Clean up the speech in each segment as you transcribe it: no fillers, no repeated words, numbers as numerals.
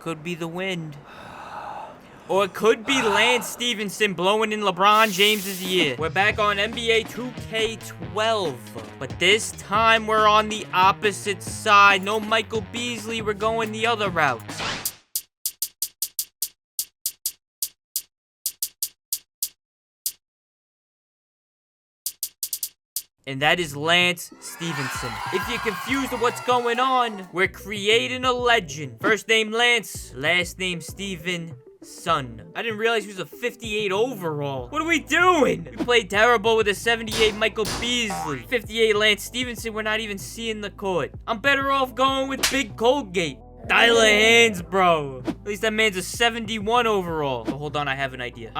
could be the wind. Or it could be Lance Stephenson blowing in LeBron James's ear. We're back on NBA 2K12. But this time we're on the opposite side. No Michael Beasley, we're going the other route. And that is Lance Stephenson. If you're confused with what's going on, we're creating a legend. First name Lance, last name Stephenson. I didn't realize he was a 58 overall. What are we doing? We played terrible with a 78 Michael Beasley. 58 Lance Stephenson, we're not even seeing the court. I'm better off going with Big Colgate. Dial of hands, bro. At least that man's a 71 overall. Oh, hold on, I have an idea.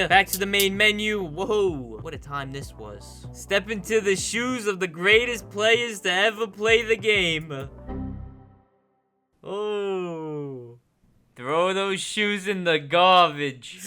Back to the main menu. Whoa, what a time this was. Step into the shoes of the greatest players to ever play the game. Oh. Throw those shoes in the garbage.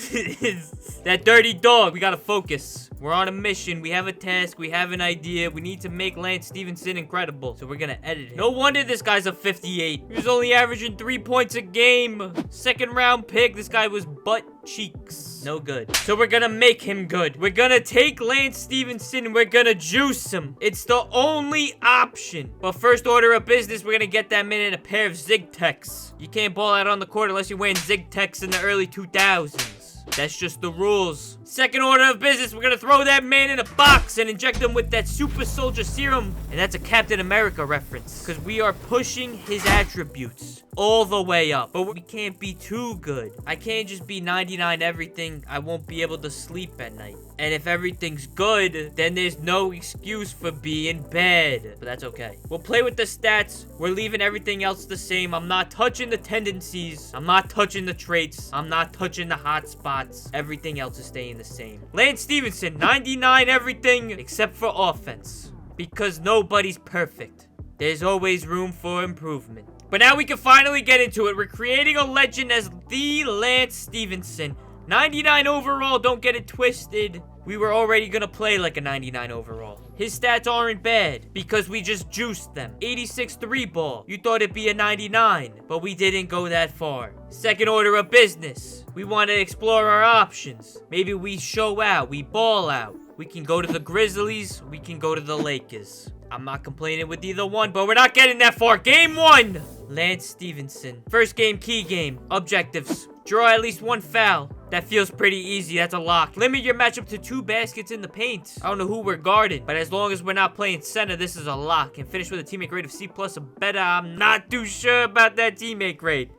That dirty dog. We gotta focus. We're on a mission. We have a task. We have an idea. We need to make Lance Stephenson incredible. So we're gonna edit him. No wonder this guy's a 58. He was only averaging 3 points a game. Second round pick. This guy was butt cheeks. No good. So we're gonna make him good. We're gonna take Lance Stephenson and we're gonna juice him. It's the only option. But first order of business, we're gonna get that man in a pair of Zig Techs. You can't ball out on the court unless you're wearing Zig Techs in the early 2000s. That's just the rules. Second order of business, we're gonna throw that man in a box and inject him with that super soldier serum. And that's a Captain America reference. Because we are pushing his attributes all the way up. But we can't be too good. I can't just be 99 everything. I won't be able to sleep at night. And if everything's good, then there's no excuse for being bad. But that's okay. We'll play with the stats. We're leaving everything else the same. I'm not touching the tendencies. I'm not touching the traits. I'm not touching the hot spots. Everything else is staying the same. Lance Stephenson, 99 everything except for offense. Because nobody's perfect. There's always room for improvement. But now we can finally get into it. We're creating a legend as the Lance Stephenson. 99 overall, don't get it twisted. We were already gonna play like a 99 overall. His stats aren't bad because we just juiced them. 86 3 ball. You thought it'd be a 99, but we didn't go that far. Second order of business. We want to explore our options. Maybe we show out, we ball out. We can go to the Grizzlies, we can go to the Lakers. I'm not complaining with either one, but we're not getting that far. Game 1. Lance Stephenson. First game, key game. Objectives. Draw at least 1 foul. That feels pretty easy. That's a lock. Limit your matchup to 2 baskets in the paint. I don't know who we're guarding, but as long as we're not playing center, this is a lock. And finish with a teammate grade of C+ or better. I'm not too sure about that teammate grade.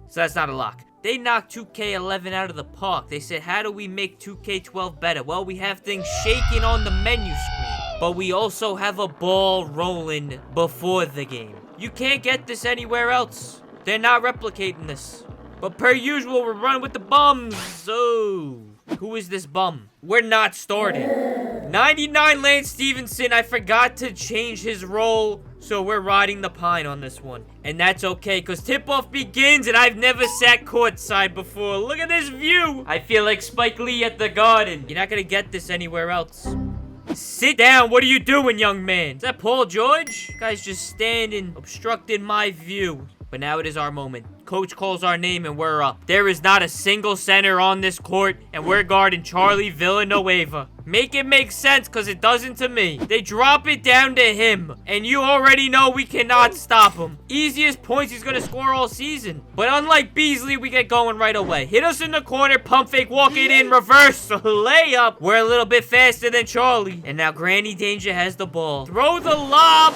So that's not a lock. They knocked 2K11 out of the park. They said, how do we make 2K12 better? Well, we have things shaking on the menu screen. But we also have a ball rolling before the game. You can't get this anywhere else. They're not replicating this. But per usual, we're running with the bums. So, who is this bum? We're not starting. 99 Lance Stephenson. I forgot to change his role. So we're riding the pine on this one. And that's okay, because tip-off begins, and I've never sat courtside before. Look at this view. I feel like Spike Lee at the Garden. You're not going to get this anywhere else. Sit down. What are you doing, young man? Is that Paul George? Guy's just standing, obstructing my view. But now it is our moment. Coach calls our name and we're up. There is not a single center on this court, and we're guarding Charlie Villanueva. Make it make sense, because it doesn't to me. They drop it down to him, and you already know we cannot stop him. Easiest points he's going to score all season. But unlike Beasley, we get going right away. Hit us in the corner, pump fake, walk it in, reverse, layup. We're a little bit faster than Charlie. And now Granny Danger has the ball. Throw the lob.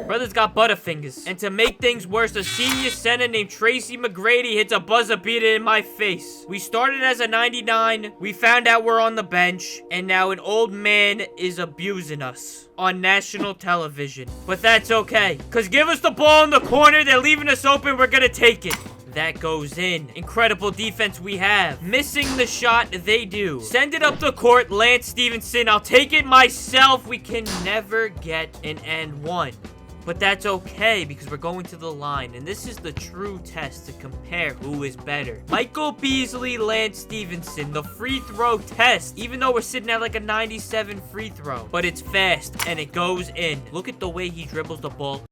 Brother's got butterfingers. And to make things worse, a senior center named Tracy McGrady hits a buzzer beater in my face. We started as a 99. We found out we're on the bench. And now an old man is abusing us on national television. But that's okay. Because give us the ball in the corner. They're leaving us open. We're going to take it. That goes in. Incredible defense we have. Missing the shot, they do. Send it up the court, Lance Stephenson. I'll take it myself. We can never get an and one. But that's okay, because we're going to the line, and this is the true test to compare who is better. Michael Beasley, Lance Stephenson, the free throw test, even though we're sitting at like a 97 free throw. But it's fast, and it goes in. Look at the way he dribbles the ball.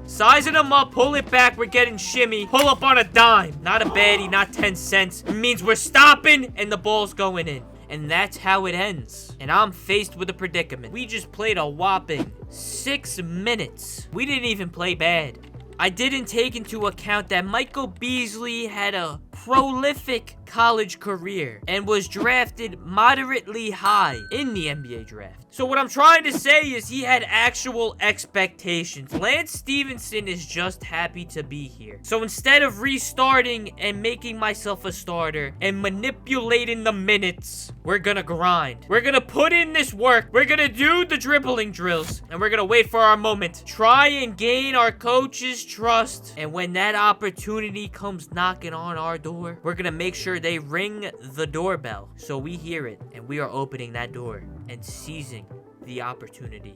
Sizing him up, pull it back, we're getting shimmy. Pull up on a dime. Not a baddie, not 10 cents. It means we're stopping and the ball's going in. And that's how it ends. And I'm faced with a predicament. We just played a whopping 6 minutes. We didn't even play bad. I didn't take into account that Michael Beasley had a prolific college career and was drafted moderately high in the NBA draft. So what I'm trying to say is he had actual expectations. Lance Stephenson is just happy to be here. So instead of restarting and making myself a starter and manipulating the minutes, we're gonna grind. We're gonna put in this work. We're gonna do the dribbling drills and we're gonna wait for our moment. Try and gain our coach's trust. And when that opportunity comes knocking on our door, we're gonna make sure they ring the doorbell so we hear it and we are opening that door and seizing the opportunity.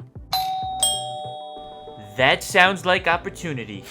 That sounds like opportunity.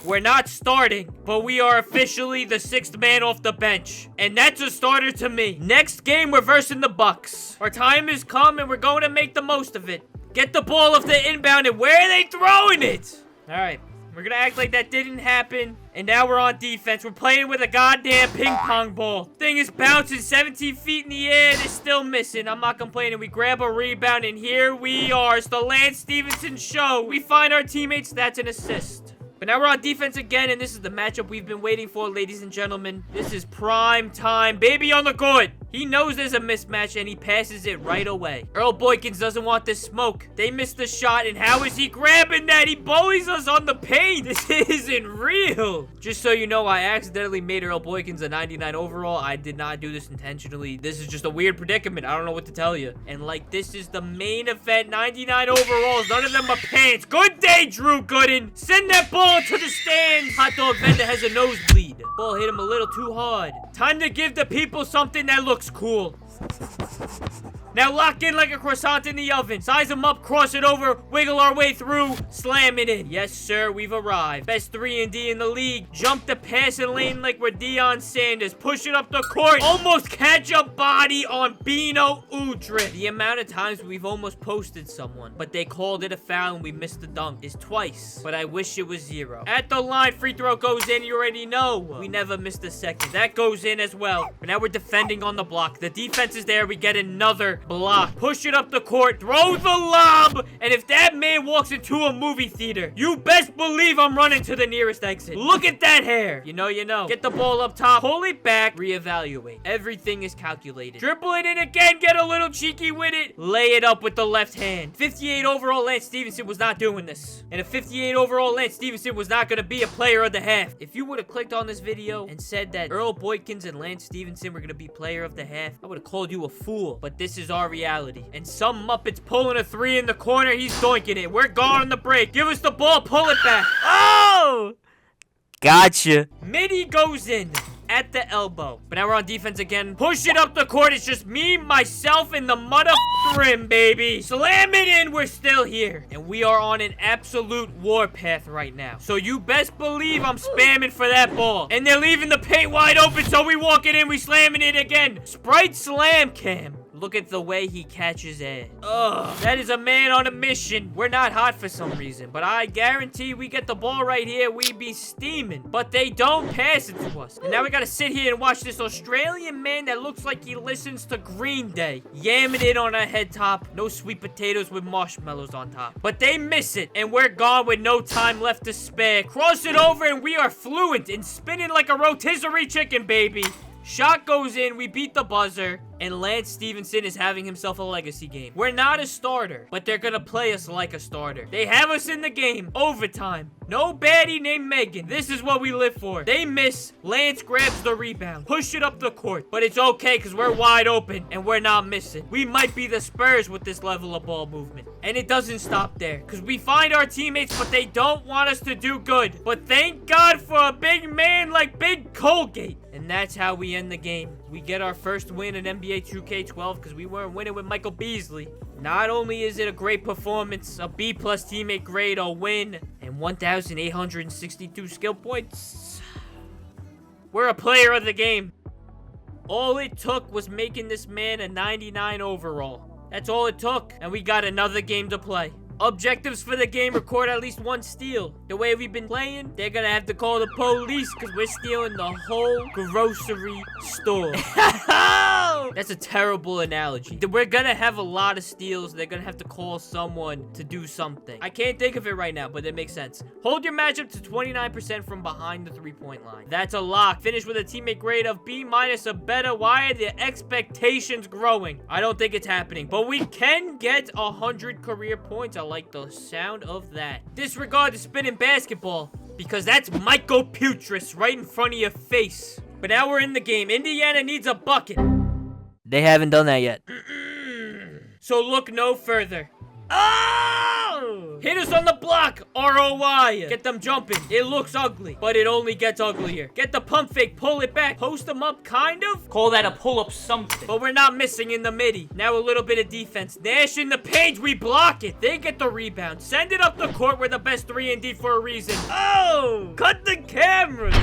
We're not starting, but we are officially the 6th man off the bench. And that's a starter to me. Next game, we're versing the Bucks. Our time has come and we're going to make the most of it. Get the ball off the inbound and where are they throwing it? All right. We're gonna act like that didn't happen. And now we're on defense. We're playing with a goddamn ping pong ball. Thing is bouncing 17 feet in the air. They're still missing. I'm not complaining. We grab a rebound and here we are. It's the Lance Stephenson show. We find our teammates. That's an assist. But now we're on defense again, and this is the matchup we've been waiting for, ladies and gentlemen. This is prime time. Baby on the court. He knows there's a mismatch, and he passes it right away. Earl Boykins doesn't want this smoke. They missed the shot, and how is he grabbing that? He bullies us on the paint. This isn't real. Just so you know, I accidentally made Earl Boykins a 99 overall. I did not do this intentionally. This is just a weird predicament. I don't know what to tell you. And, like, this is the main event. 99 overalls. None of them are pants. Good day, Drew Gooden. Send that ball to the stands. Hot dog vendor has a nosebleed. Ball hit him a little too hard. Time to give the people something that looks cool. Now lock in like a croissant in the oven. Size them up, cross it over, wiggle our way through, slam it in. Yes, sir, we've arrived. Best 3-and-D in the league. Jump the passing lane like we're Deion Sanders. Push it up the court. Almost catch a body on Bino Udrih. The amount of times we've almost posted someone, but they called it a foul and we missed the dunk is twice. But I wish it was 0. At the line, free throw goes in. You already know. We never missed a second. That goes in as well. But now we're defending on the block. The defense is there. We get another block. Push it up the court. Throw the lob. And if that man walks into a movie theater, you best believe I'm running to the nearest exit. Look at that hair. You know, you know. Get the ball up top. Pull it back. Reevaluate. Everything is calculated. Dribble it in again. Get a little cheeky with it. Lay it up with the left hand. 58 overall Lance Stephenson was not doing this. And a 58 overall Lance Stephenson was not going to be a player of the half. If you would have clicked on this video and said that Earl Boykins and Lance Stephenson were going to be player of the half, I would have called you a fool. But this is our reality. And some Muppet's pulling a 3 in the corner. He's doinking it. We're gone on the break. Give us the ball. Pull it back. Oh! Gotcha. Midi goes in at the elbow. But now we're on defense again. Push it up the court. It's just me, myself, and the mother rim, baby. Slam it in. We're still here. And we are on an absolute warpath right now. So you best believe I'm spamming for that ball. And they're leaving the paint wide open, so we walk it in. We slamming it again. Sprite slam cam. Look at the way he catches it. Ugh, that is a man on a mission. We're not hot for some reason, but I guarantee we get the ball right here, we be steaming. But they don't pass it to us. And now we gotta sit here and watch this Australian man that looks like he listens to Green Day yamming it on a head top. No sweet potatoes with marshmallows on top. But they miss it, and we're gone with no time left to spare. Cross it over, and we are fluent in spinning like a rotisserie chicken, baby. Shot goes in, we beat the buzzer, and Lance Stephenson is having himself a legacy game. We're not a starter, but they're gonna play us like a starter. They have us in the game. Overtime. No baddie named Megan. This is what we live for. They miss. Lance grabs the rebound. Push it up the court. But it's okay because we're wide open and we're not missing. We might be the Spurs with this level of ball movement. And it doesn't stop there because we find our teammates, but they don't want us to do good. But thank God for a big man like Big Colgate. And that's how we end the game. We get our first win in NBA 2K12 because we weren't winning with Michael Beasley. Not only is it a great performance, a B+ teammate grade, a win, and 1,862 skill points, we're a player of the game. All it took was making this man a 99 overall. That's all it took, and we got another game to play. Objectives for the game: record at least 1 steal. The way we've been playing, they're gonna have to call the police because we're stealing the whole grocery store. That's a terrible analogy. We're gonna have a lot of steals. They're gonna have to call someone to do something. I can't think of it right now, but it makes sense. Hold your matchup to 29% from behind the 3-point line. That's a lock. Finish with a teammate grade of B- or better. Why are the expectations growing? I don't think it's happening, but we can get 100 career points. I like the sound of that. Disregard the spinning basketball because that's mycoputris right in front of your face. But now we're in the game. Indiana needs a bucket. They haven't done that yet. So look no further. Oh! Hit us on the block, ROI. Get them jumping. It looks ugly, but it only gets uglier. Get the pump fake, pull it back, post them up, kind of. Call that a pull-up something. But we're not missing in the midi. Now a little bit of defense. Nash in the page, we block it. They get the rebound. Send it up the court. We're the best 3-and-D for a reason. Oh! Cut the cameras.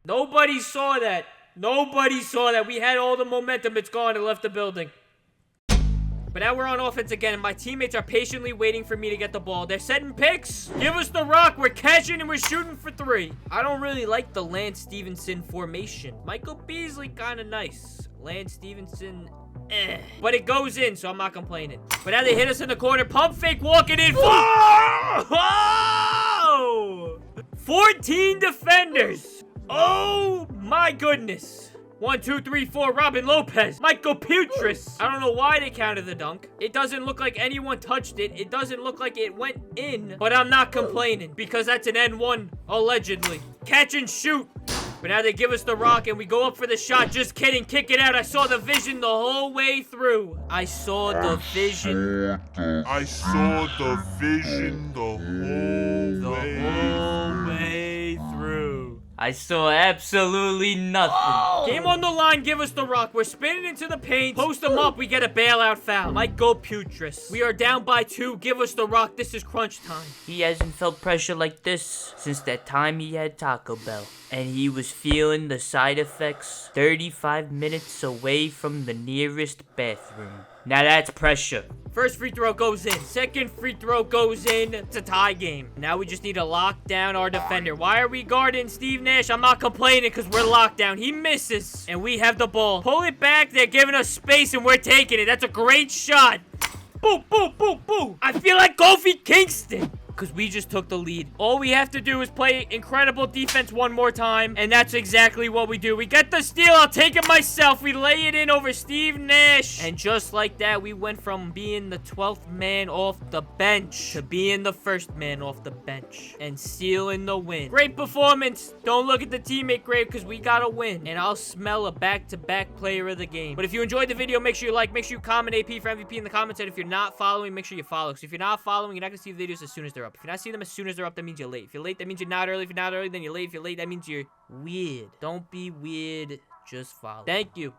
Nobody saw that. Nobody saw that. We had all the momentum. It's gone. It left the building. But now we're on offense again, and my teammates are patiently waiting for me to get the ball. They're setting picks. Give us the rock. We're catching, and we're shooting for 3. I don't really like the Lance Stephenson formation. Michael Beasley, kind of nice. Lance Stephenson, eh. But it goes in, so I'm not complaining. But now they hit us in the corner. Pump fake, walking in. Whoa! 14 defenders. Oh, my goodness. 1, 2, 3, 4, Robin Lopez. Mycoputris. I don't know why they counted the dunk. It doesn't look like anyone touched it. It doesn't look like it went in. But I'm not complaining because that's an N1, allegedly. Catch and shoot. But now they give us the rock and we go up for the shot. Just kidding. Kick it out. I saw the vision the whole way through. I saw the vision. I saw the vision the whole way through. I saw absolutely nothing. Oh! Game on the line, give us the rock. We're spinning into the paint. Post them up, we get a bailout foul. Mycoputris. We are down by 2. Give us the rock. This is crunch time. He hasn't felt pressure like this since that time he had Taco Bell. And he was feeling the side effects 35 minutes away from the nearest bathroom. Now that's pressure. First free throw goes in. Second free throw goes in. It's a tie game. Now we just need to lock down our defender. Why are we guarding Steve Nash? I'm not complaining because we're locked down. He misses. And we have the ball. Pull it back. They're giving us space and we're taking it. That's a great shot. Boom, boom, boom, boom. I feel like Kofi Kingston. Because we just took the lead. All we have to do is play incredible defense one more time. And that's exactly what we do. We get the steal. I'll take it myself. We lay it in over Steve Nash. And just like that, we went from being the 12th man off the bench to being the first man off the bench. And sealing the win. Great performance. Don't look at the teammate grade because we got to win. And I'll smell a back-to-back player of the game. But if you enjoyed the video, make sure you like. Make sure you comment AP for MVP in the comments. And if you're not following, make sure you follow. So if you're not following, you're not going to see the videos as soon as they're up. If you're not seeing them as soon as they're up, that means you're late. If you're late, that means you're not early. If you're not early, then you're late. If you're late, that means you're weird. Don't be weird. Just follow. Thank you.